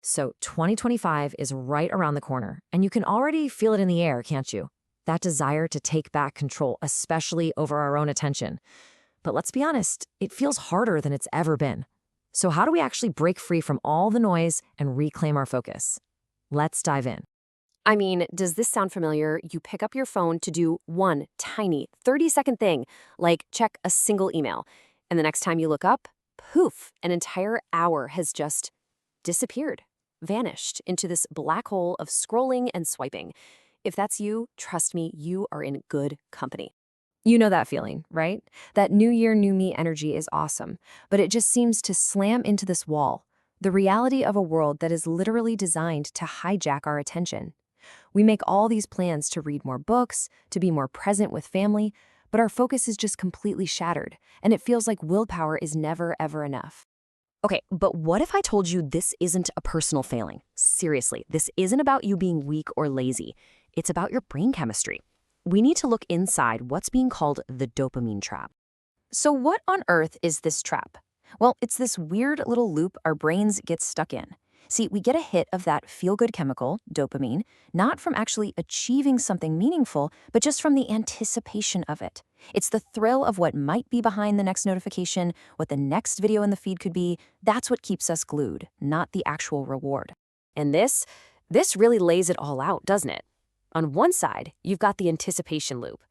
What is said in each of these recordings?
So 2025 is right around the corner, and you can already feel it in the air, can't you? That desire to take back control, especially over our own attention. But let's be honest, it feels harder than it's ever been. So how do we actually break free from all the noise and reclaim our focus? Let's dive in. I mean, does this sound familiar? You pick up your phone to do one tiny 30-second thing, like check a single email. And the next time you look up, poof, an entire hour has just disappeared, vanished into this black hole of scrolling and swiping. If that's you, trust me, you are in good company. You know that feeling, right? That new year, new me energy is awesome, but it just seems to slam into this wall, the reality of a world that is literally designed to hijack our attention. We make all these plans to read more books, to be more present with family, but our focus is just completely shattered, and it feels like willpower is never, ever enough. Okay, but what if I told you this isn't a personal failing? Seriously, this isn't about you being weak or lazy. It's about your brain chemistry. We need to look inside what's being called the dopamine trap. So what on earth is this trap? Well, it's this weird little loop our brains get stuck in. See, we get a hit of that feel-good chemical, dopamine, not from actually achieving something meaningful, but just from the anticipation of it. It's the thrill of what might be behind the next notification, what the next video in the feed could be. That's what keeps us glued, not the actual reward. And this really lays it all out, doesn't it? On one side, you've got the anticipation loop.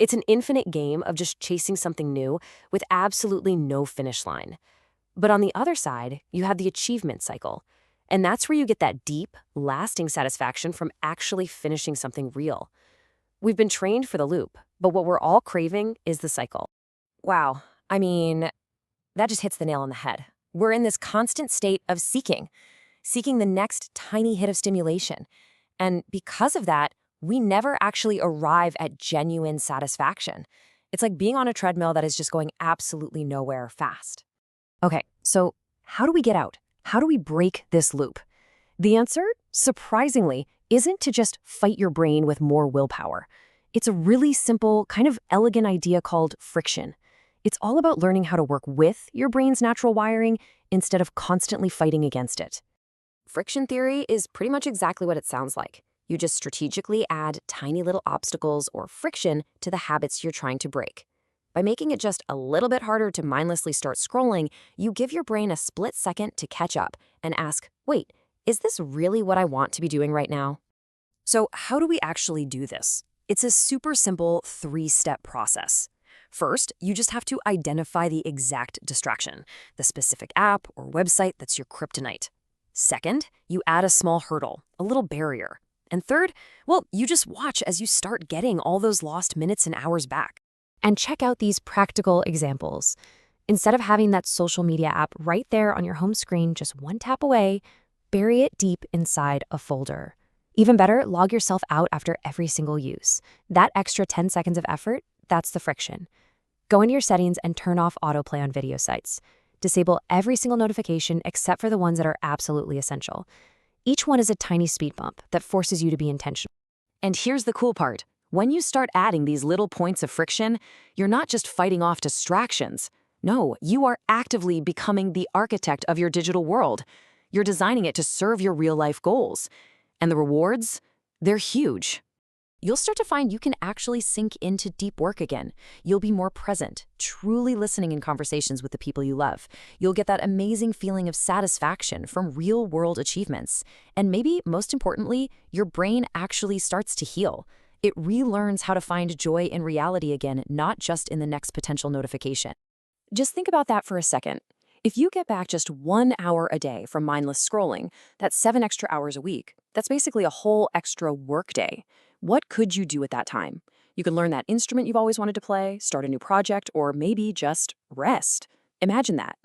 It's an infinite game of just chasing something new with absolutely no finish line. But on the other side, you have the achievement cycle. And that's where you get that deep, lasting satisfaction from actually finishing something real. We've been trained for the loop, but what we're all craving is the cycle. Wow, I mean, that just hits the nail on the head. We're in this constant state of seeking the next tiny hit of stimulation. And because of that, we never actually arrive at genuine satisfaction. It's like being on a treadmill that is just going absolutely nowhere fast. Okay, so how do we get out? How do we break this loop? The answer, surprisingly, isn't to just fight your brain with more willpower. It's a really simple, kind of elegant idea called friction. It's all about learning how to work with your brain's natural wiring instead of constantly fighting against it. Friction theory is pretty much exactly what it sounds like. You just strategically add tiny little obstacles or friction to the habits you're trying to break. By making it just a little bit harder to mindlessly start scrolling, you give your brain a split second to catch up and ask, wait, is this really what I want to be doing right now? So how do we actually do this? It's a super simple 3-step process. First, you just have to identify the exact distraction, the specific app or website that's your kryptonite. Second, you add a small hurdle, a little barrier. And third, well, you just watch as you start getting all those lost minutes and hours back. And check out these practical examples. Instead of having that social media app right there on your home screen, just one tap away, bury it deep inside a folder. Even better, log yourself out after every single use. That extra 10 seconds of effort, that's the friction. Go into your settings and turn off autoplay on video sites. Disable every single notification except for the ones that are absolutely essential. Each one is a tiny speed bump that forces you to be intentional. And here's the cool part. When you start adding these little points of friction, you're not just fighting off distractions. No, you are actively becoming the architect of your digital world. You're designing it to serve your real-life goals. And the rewards? They're huge. You'll start to find you can actually sink into deep work again. You'll be more present, truly listening in conversations with the people you love. You'll get that amazing feeling of satisfaction from real-world achievements. And maybe, most importantly, your brain actually starts to heal. It relearns how to find joy in reality again, not just in the next potential notification. Just think about that for a second. If you get back just 1 hour a day from mindless scrolling, that's 7 extra hours a week. That's basically a whole extra work day. What could you do at that time? You could learn that instrument you've always wanted to play, start a new project, or maybe just rest. Imagine that.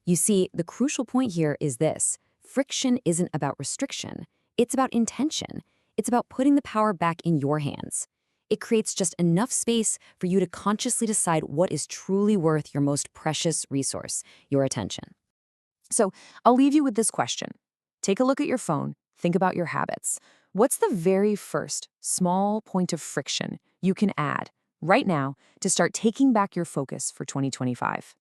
You see, the crucial point here is this. Friction isn't about restriction. It's about intention. It's about putting the power back in your hands. It creates just enough space for you to consciously decide what is truly worth your most precious resource, your attention. So I'll leave you with this question. Take a look at your phone. Think about your habits. What's the very first small point of friction you can add right now to start taking back your focus for 2025?